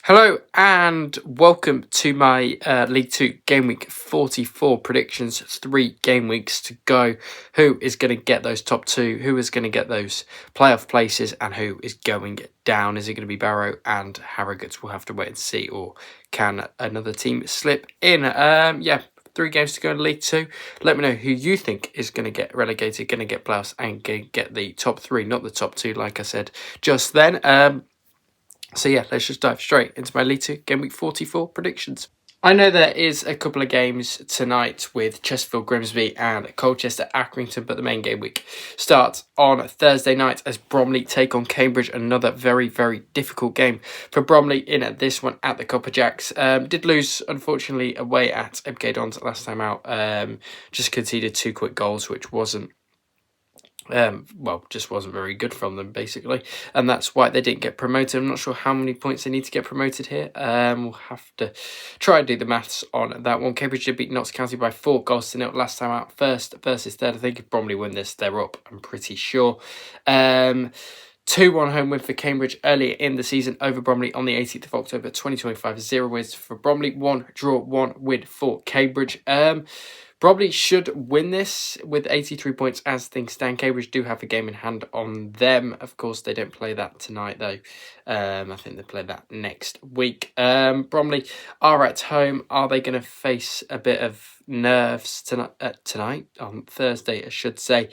Hello and welcome to my League 2 Game Week 44 predictions. 3 game weeks to go. Who is going to get those top 2? Who is going to get those playoff places? And who is going down? Is it going to be Barrow and Harrogate? We'll have to wait and see. Or can another team slip in? 3 games to go in League 2. Let me know who you think is going to get relegated, going to get playoffs, and going to get the top 3, not the top 2, like I said just then. So yeah, let's just dive straight into my League 2 Game Week 44 predictions. I know there is a couple of games tonight with Chesterfield Grimsby and Colchester Accrington, but the main game week starts on Thursday night as Bromley take on Cambridge. Another very, very difficult game for Bromley in this one at the Copper Jacks. Did lose, unfortunately, away at MK Dons last time out. Just conceded 2 quick goals, which wasn't just wasn't very good from them, basically. And that's why they didn't get promoted. I'm not sure how many points they need to get promoted here. We'll have to try and do the maths on that one. Cambridge did beat Notts County by 4 goals to 0 last time out. First versus third. I think if Bromley win this, they're up, I'm pretty sure. 2-1 home win for Cambridge earlier in the season over Bromley on the 18th of October 2025. 0 wins for Bromley, 1 draw, 1 win for Cambridge. Bromley should win this with 83 points as things stand. Cambridge do have a game in hand on them. Of course, they don't play that tonight, though. I think they play that next week. Bromley are at home. Are they going to face a bit of nerves tonight? On Thursday, I should say,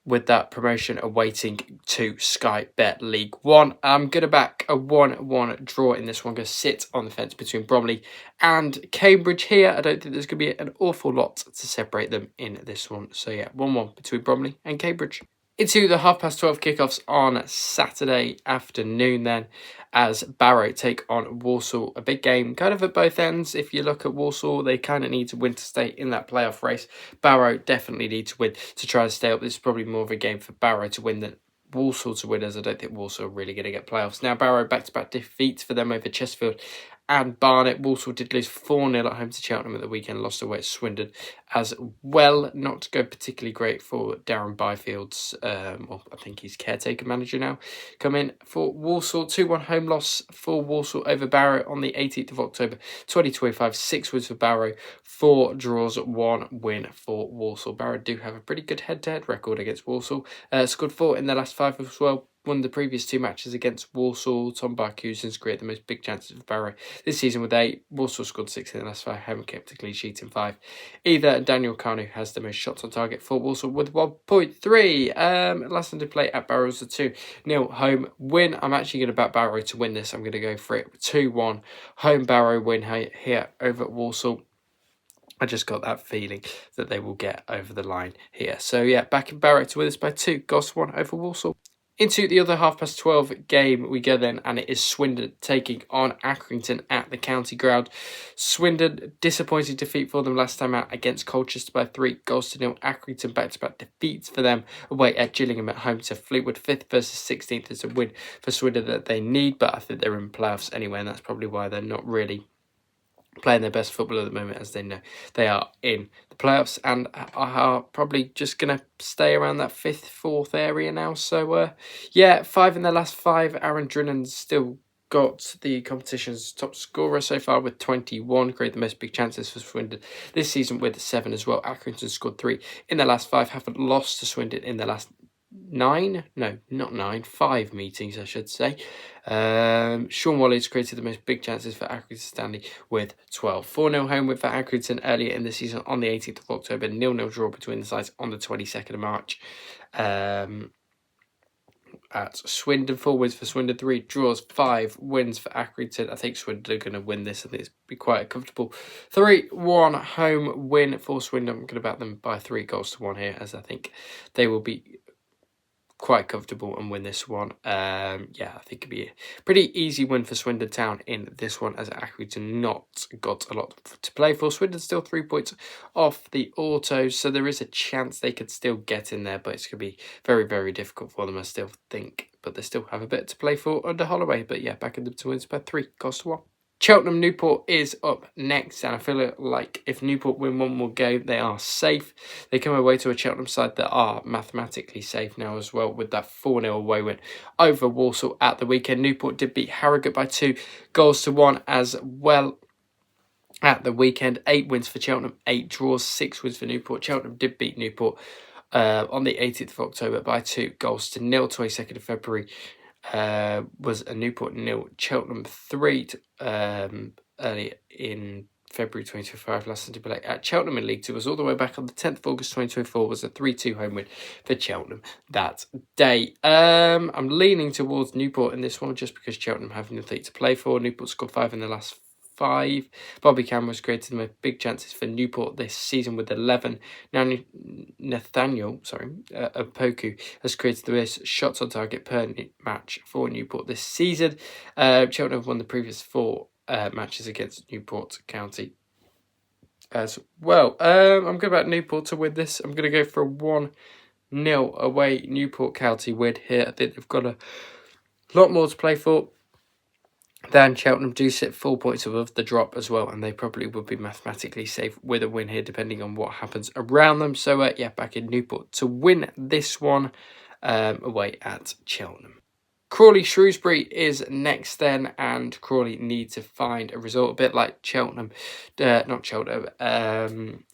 with that promotion awaiting to Sky Bet League 1. I'm going to back a 1-1 draw in this one. I'm going to sit on the fence between Bromley and Cambridge here. I don't think there's going to be an awful lot to separate them in this one. So yeah, 1-1 between Bromley and Cambridge. Into the 12:30 kickoffs on Saturday afternoon then, as Barrow take on Walsall. A big game kind of at both ends. If you look at Walsall, they kind of need to win to stay in that playoff race. Barrow definitely need to win to try to stay up. This is probably more of a game for Barrow to win than Walsall to win, as I don't think Walsall are really going to get playoffs. Now, Barrow back-to-back defeats for them over Chesterfield and Barnet. Walsall did lose 4-0 at home to Cheltenham at the weekend, lost away at Swindon as well. Not to go particularly great for Darren Byfield's, I think he's caretaker manager now, come in for Walsall. 2-1 home loss for Walsall over Barrow on the 18th of October 2025. 6 wins for Barrow, 4 draws, 1 win for Walsall. Barrow do have a pretty good head-to-head record against Walsall. Scored 4 in their last 5 as well. Won the previous 2 matches against Walsall. Tom Barkhuizen's created the most big chances for Barrow this season with 8. Walsall scored 6 in the last 5. Haven't kept a clean sheet in 5 either. Daniel Kanu has the most shots on target for Walsall with 1.3. Last time to play at Barrow was a 2-0 home win. I'm actually going to back Barrow to win this. I'm going to go for it. 2-1 home Barrow win here over Walsall. I just got that feeling that they will get over the line here. So yeah, back in Barrow to win this by 2 goals to 1 over Walsall. Into the other 12:30 game we go then, and it is Swindon taking on Accrington at the County Ground. Swindon, disappointing defeat for them last time out against Colchester by 3 goals to 0. Accrington back-to-back defeats for them away at Gillingham, at home to Fleetwood. 5th versus 16th is a win for Swindon that they need, but I think they're in playoffs anyway, and that's probably why they're not really playing their best football at the moment, as they know they are in the playoffs and are probably just going to stay around that 5th, 4th area now. So, 5 in their last 5. Aaron Drinnan's still got the competition's top scorer so far with 21, created the most big chances for Swindon this season with 7 as well. Accrington scored 3 in their last 5, haven't lost to Swindon in their last 5 meetings, I should say. Sean Wally's created the most big chances for Accrington Stanley with 12. 4-0 home win for Accrington earlier in the season on the 18th of October. 0-0 draw between the sides on the 22nd of March. At Swindon, 4 wins for Swindon, 3 draws, 5 wins for Accrington. I think Swindon are going to win this. I think it's be quite a comfortable 3-1 home win for Swindon. I'm going to back them by 3 goals to 1 here, as I think they will be quite comfortable and win this one. I think it'd be a pretty easy win for Swindon Town in this one, as Accrington not got a lot to play for. Swindon still 3 points off the autos, so there is a chance they could still get in there, but it's going to be very, very difficult for them, I still think. But they still have a bit to play for under Holloway. But yeah, back in them to win by 3 goals to 1. Cheltenham Newport is up next, and I feel like if Newport win one more game, they are safe. They come away to a Cheltenham side that are mathematically safe now as well, with that 4-0 away win over Walsall at the weekend. Newport did beat Harrogate by 2-1 as well at the weekend. 8 wins for Cheltenham, 8 draws, 6 wins for Newport. Cheltenham did beat Newport on the 18th of October by 2-0. 22nd of February was a Newport 0, Cheltenham 3 early in February 2025. Last Sunday play at Cheltenham in League 2 was all the way back on the 10th of August 2024, was a 3-2 home win for Cheltenham that day. I'm leaning towards Newport in this one just because Cheltenham have nothing to play for. Newport scored 5 in the last 5. Bobby Cameron's created the most big chances for Newport this season with 11. Now Nathaniel Opoku has created the most shots on target per match for Newport this season. Cheltenham have won the previous 4 matches against Newport County as well. I'm going about Newport to win this. I'm going to go for a 1-0 away Newport County win here. I think they've got a lot more to play for than Cheltenham. Do sit 4 points above the drop as well, and they probably would be mathematically safe with a win here depending on what happens around them. So yeah, back in Newport to win this one away at Cheltenham. Crawley Shrewsbury is next then, and Crawley need to find a result, a bit like Cheltenham, not Cheltenham,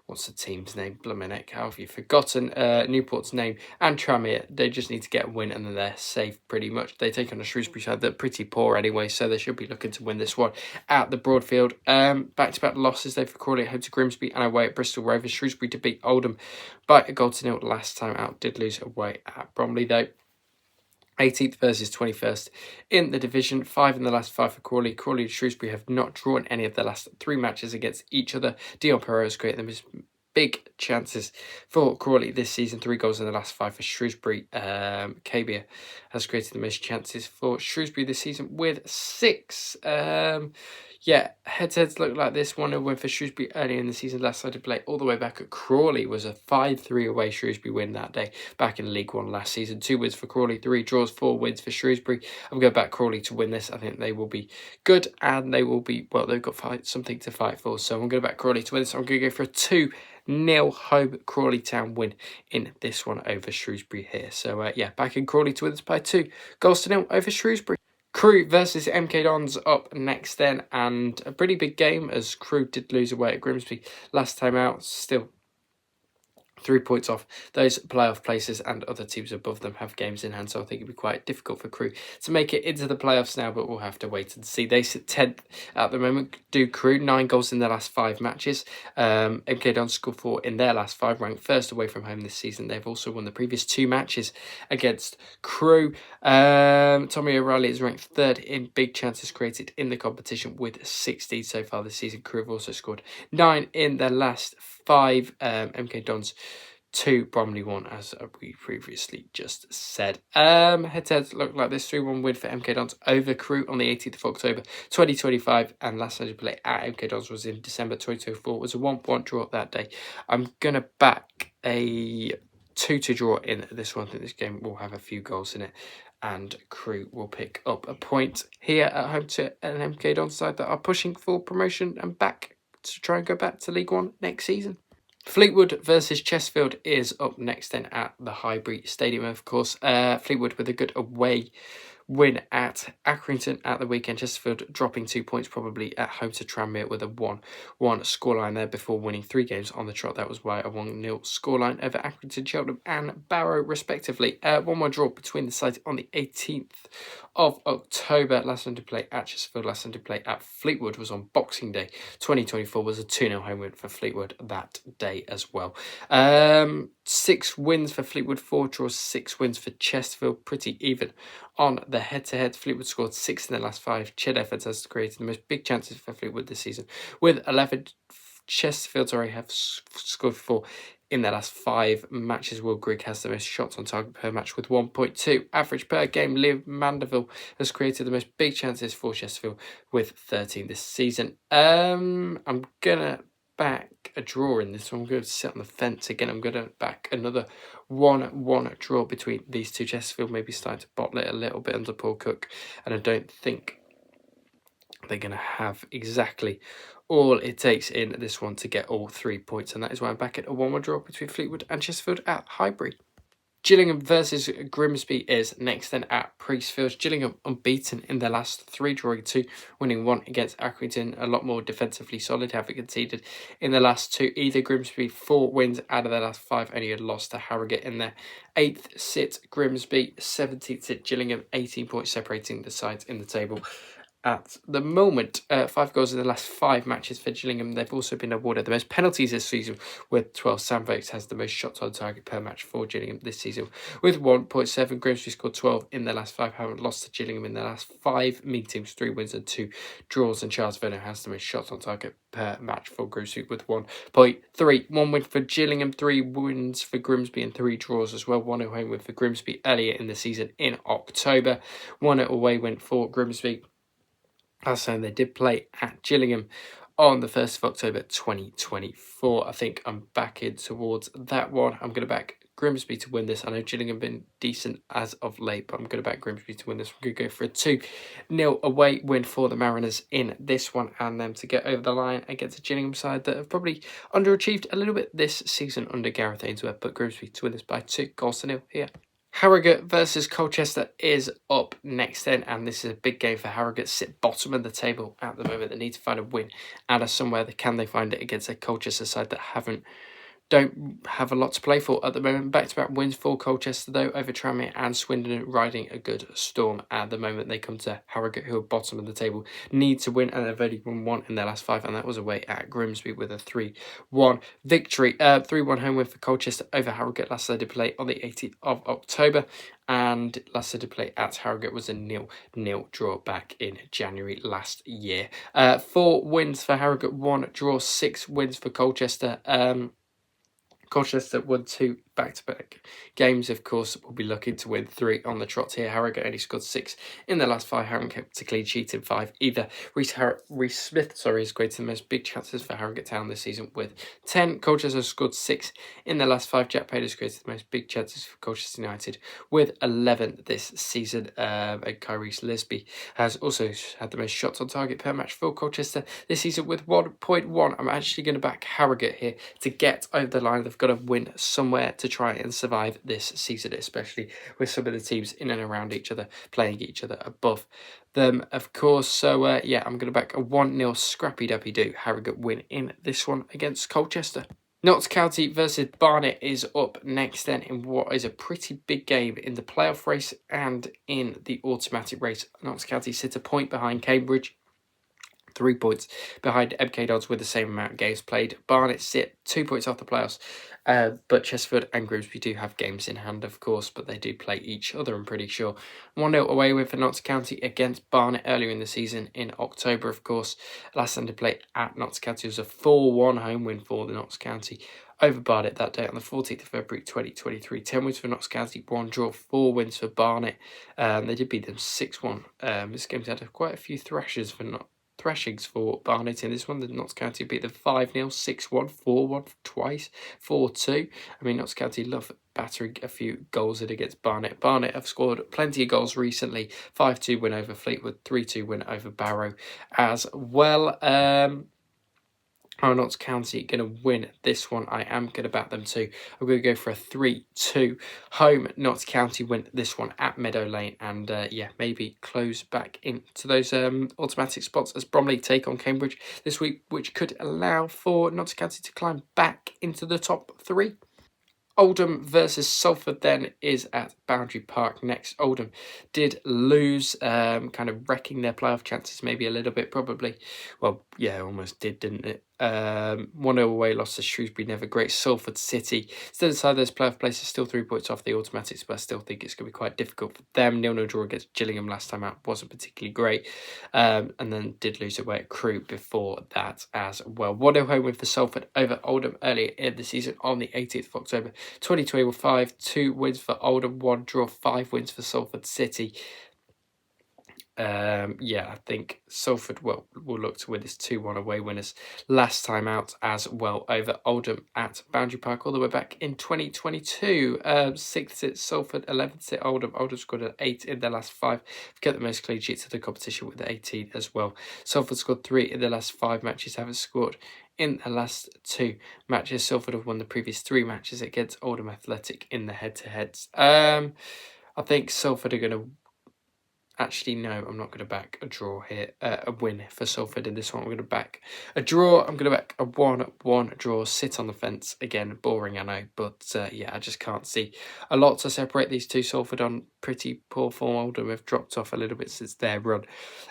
what's the team's name? Blumenec, how have you forgotten Newport's name? And Tranmere. They just need to get a win and then they're safe pretty much. They take on a Shrewsbury side that are pretty poor anyway, so they should be looking to win this one at the Broadfield. Back-to-back losses though for Crawley at home to Grimsby and away at Bristol Rovers. Shrewsbury to beat Oldham by a 0-0 last time out. Did lose away at Bromley though. 18th versus 21st in the division. 5 in the last 5 for Crawley. Crawley and Shrewsbury have not drawn any of the last 3 matches against each other. Dion Perreira has created the most big chances for Crawley this season. 3 goals in the last 5 for Shrewsbury. Kabia has created the most chances for Shrewsbury this season with 6. Yeah, head-to-heads look like this. 1-0 win for Shrewsbury early in the season. Last time to play all the way back at Crawley was a 5-3 away Shrewsbury win that day back in League 1 last season. 2 wins for Crawley, 3 draws, 4 wins for Shrewsbury. I'm going to back Crawley to win this. I think they will be good and they will be, well, they've got something to fight for. So I'm going to back Crawley to win this. I'm going to go for a 2-0 home Crawley Town win in this one over Shrewsbury here. So yeah, back in Crawley to win this by 2-0 over Shrewsbury. Crewe versus MK Dons up next then, and a pretty big game as Crewe did lose away at Grimsby last time out. Still 3 points off those playoff places, and other teams above them have games in hand, so I think it'd be quite difficult for Crewe to make it into the playoffs now, but we'll have to wait and see. They sit 10th at the moment. Do Crewe 9 goals in their last 5 matches. MK Dons scored 4 in their last 5, ranked first away from home this season. They've also won the previous 2 matches against Crewe. Tommy O'Reilly is ranked 3rd in big chances created in the competition with 16 so far this season. Crewe have also scored 9 in their last 5. MK Dons 2, Bromley 1, as we previously just said. Head-to-heads look like this. 3-1 win for MK Dons over Crewe on the 18th of October 2025, and last time to play at MK Dons was in December 2024. It was a 1-1 draw that day. I'm going to back a 2-2 draw in this one. I think this game will have a few goals in it, and Crewe will pick up a point here at home to an MK Dons side that are pushing for promotion and back to try and go back to League 1 next season. Fleetwood versus Chesterfield is up next then at the Highbury Stadium, of course. Fleetwood with a good away win at Accrington at the weekend. Chesterfield dropping 2 points probably at home to Tranmere with a 1-1 scoreline there before winning 3 games on the trot. That was why a 1-0 scoreline over Accrington, Cheltenham and Barrow respectively. 1-1 draw between the sides on the 18th of October. Last one to play at Chesterfield, last one to play at Fleetwood was on Boxing Day 2024. Was a 2-0 home win for Fleetwood that day as well. 6 wins for Fleetwood, 4 draws, 6 wins for Chesterfield. Pretty even on the head-to-head. Fleetwood scored 6 in their last 5. Ched Evans has created the most big chances for Fleetwood this season with 11. Chesterfield have scored 4 in their last 5 matches. Will Grigg has the most shots on target per match with 1.2 average per game. Liam Mandeville has created the most big chances for Chesterfield with 13 this season. I'm gonna back a draw in this one. I'm going to sit on the fence again. I'm going to back another 1-1 draw between these two. Chesterfield maybe starting to bottle it a little bit under Paul Cook, and I don't think they're going to have exactly all it takes in this one to get all 3 points. And that is why I'm back at a 1-1 draw between Fleetwood and Chesterfield at Highbury. Gillingham versus Grimsby is next then at Priestfield. Gillingham unbeaten in their last 3, drawing 2, winning 1 against Accrington. A lot more defensively solid, having conceded in the last 2. Either Grimsby 4 wins out of their last 5, only had lost to Harrogate in their 8th sit. Grimsby 17th sit. Gillingham 18 points separating the sides in the table. At the moment, 5 goals in the last 5 matches for Gillingham. They've also been awarded the most penalties this season with 12. Sam Vokes has the most shots on target per match for Gillingham this season with 1.7. Grimsby scored 12 in their last 5, haven't lost to Gillingham in their last 5 meetings, 3 wins and 2 draws. And Charles Vernon has the most shots on target per match for Grimsby with 1.3. 1 win for Gillingham, 3 wins for Grimsby and 3 draws as well. 1 away win for Grimsby earlier in the season in October. 1 away win for Grimsby. Last time they did play at Gillingham on the 1st of October 2024. I think I'm backing towards that one. I'm going to back Grimsby to win this. I know Gillingham have been decent as of late, but I'm going to back Grimsby to win this. I'm going to go for a 2-0 away win for the Mariners in this one, and them to get over the line against a Gillingham side that have probably underachieved a little bit this season under Gareth Ainsworth, but Grimsby to win this by 2-0 here. Harrogate versus Colchester is up next then, and this is a big game for Harrogate. Sit bottom of the table at the moment. They need to find a win out of somewhere. Can they find it against a Colchester side that don't have a lot to play for at the moment? Back-to-back wins for Colchester though over Tranmere and Swindon, riding a good storm at the moment. They come to Harrogate, who are bottom of the table, need to win, and they've only won 1 in their last 5, and that was away at Grimsby with a 3-1 victory. 3-1 home win for Colchester over Harrogate. Last they did play on the 18th of October, and last they did play at Harrogate was a 0-0 draw back in January last year. 4 wins for Harrogate, 1 draw, 6 wins for Colchester. Colchester won 2 back-to-back games, of course, will be looking to win 3 on the trot here. Harrogate only scored 6 in their last 5, haven't kept a clean sheet in 5 either. Reece Smith has created the most big chances for Harrogate Town this season with 10. Colchester scored 6 in their last 5. Jack Payne has created the most big chances for Colchester United with 11 this season. And Kyrese Lisby has also had the most shots on target per match for Colchester this season with 1.1. I'm actually going to back Harrogate here to get over the line. They've got to win somewhere to try and survive this season, especially with some of the teams in and around each other, playing each other above them, of course. So, yeah, I'm going to back a 1-0 scrappy-dappy-do Harrogate win in this one against Colchester. Notts County versus Barnet is up next then in what is a pretty big game in the playoff race and in the automatic race. Notts County sit a point behind Cambridge, 3 points behind MK Dons with the same amount of games played. Barnet sit 2 points off the playoffs, but Chesterfield and Grimsby do have games in hand, of course, but they do play each other, I'm pretty sure. 1-0 away win for Notts County against Barnet earlier in the season in October, of course. Last time they played at Notts County was a 4-1 home win for the Notts County over Barnet that day on the 14th of February 2023. 10 wins for Notts County, 1 draw, 4 wins for Barnet. They did beat them 6-1. This game's had quite a few thrashings for Barnet in this one. The Notts County beat them 5-0, 6-1, 4-1 twice, 4-2. I mean, Notts County love battering a few goals in against Barnet. Barnet have scored plenty of goals recently. 5-2 win over Fleetwood, 3-2 win over Barrow as well. Notts County going to win this one. I am going to back them too. I'm going to go for a 3-2 home Notts County win this one at Meadow Lane, and yeah, maybe close back into those automatic spots as Bromley take on Cambridge this week, which could allow for Notts County to climb back into the top 3. Oldham versus Salford then is at Boundary Park next. Oldham did lose, kind of wrecking their playoff chances maybe a little bit, probably. Well, yeah, almost did, didn't it? 1-0 away loss to Shrewsbury, never great. Salford City still inside those playoff places, still 3 points off the automatics, but I still think it's going to be quite difficult for them. 0-0 draw against Gillingham last time out wasn't particularly great, and then did lose away at Crewe before that as well. 1-0 home win for Salford over Oldham earlier in the season on the 18th of October 2025. 2 wins for Oldham, 1 draw, 5 wins for Salford City. Yeah, I think Salford will look to win this 2-1 away winners last time out as well over Oldham at Boundary Park all the way back in 2022. 6th at Salford, 11th at Oldham. Oldham scored an 8 in their last 5. Get the most clean sheets of the competition with 18 as well. Salford scored 3 in the last 5 matches, haven't scored in the last 2 matches. Salford have won the previous 3 matches against Oldham Athletic in the head-to-heads. I think Salford are going to... Actually, no, I'm not going to back a draw here. A win for Salford in this one. I'm going to back a draw. I'm going to back a 1-1 draw. Sit on the fence. Again, boring, I know. But yeah, I just can't see a lot to separate these two. Salford on pretty poor form. Oldham have dropped off a little bit since their run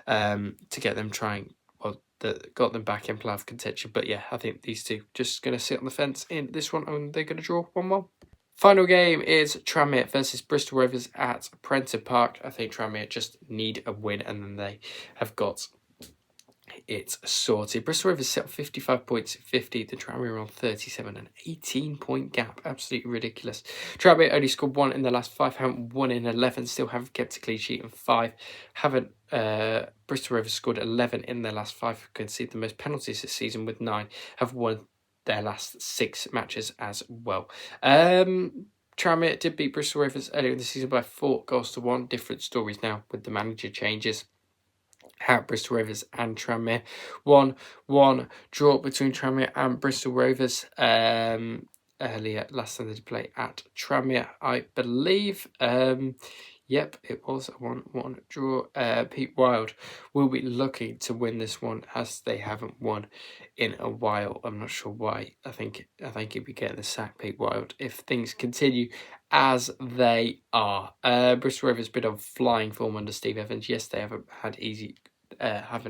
to get them trying... Well, that got them back in playoff contention. But yeah, I think these two just going to sit on the fence in this one. And they're going to draw 1-1. Final game is Tranmere versus Bristol Rovers at Prenton Park. I think Tranmere just need a win and then they have got it sorted. Bristol Rovers set 55 points at 50. The Tranmere on 37, an 18-point gap. Absolutely ridiculous. Tranmere only scored 1 in the last 5, haven't won in 11, still haven't kept a clean sheet in 5. Bristol Rovers scored 11 in their last 5, conceded the most penalties this season with 9, have won their last 6 matches as well. Tranmere did beat Bristol Rovers earlier in the season by 4-1. Different stories now with the manager changes. How Bristol Rovers and Tranmere 1-1 draw between Tranmere and Bristol Rovers earlier last time they did play at Tranmere, I believe. Yep, it was a 1-1 draw. Pete Wild will be looking to win this one as they haven't won in a while. I'm not sure why. I think he'd be getting the sack, Pete Wild, if things continue as they are. Bristol Rovers been on flying form under Steve Evans. Yes, they haven't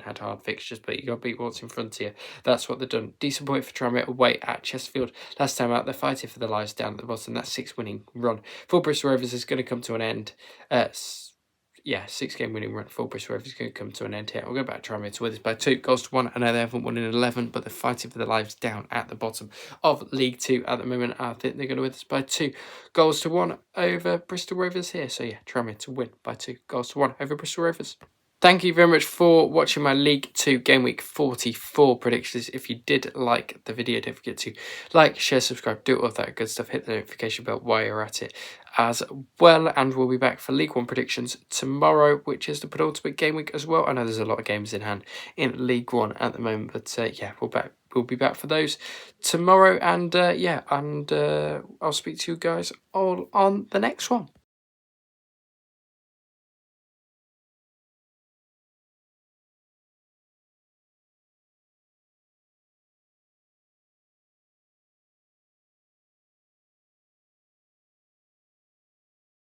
had hard fixtures, but you got to beat what's in front of you. That's what they've done. Decent point for Tranmere away at Chesterfield. Last time out, they're fighting for their lives down at the bottom. That 6-winning run for Bristol Rovers is going to come to an end. 6-game winning run for Bristol Rovers is going to come to an end here. I'll go back to Tranmere to win this by 2-1. I know they haven't won in 11, but they're fighting for their lives down at the bottom of League 2 at the moment. I think they're going to win this by 2-1 over Bristol Rovers here. So yeah, Tranmere to win by 2-1 over Bristol Rovers. Thank you very much for watching my League 2 Game Week 44 predictions. If you did like the video, don't forget to like, share, subscribe, do all of that good stuff. Hit the notification bell while you're at it as well. And we'll be back for League 1 predictions tomorrow, which is the penultimate game week as well. I know there's a lot of games in hand in League 1 at the moment, but yeah, we'll be back for those tomorrow. And I'll speak to you guys all on the next one.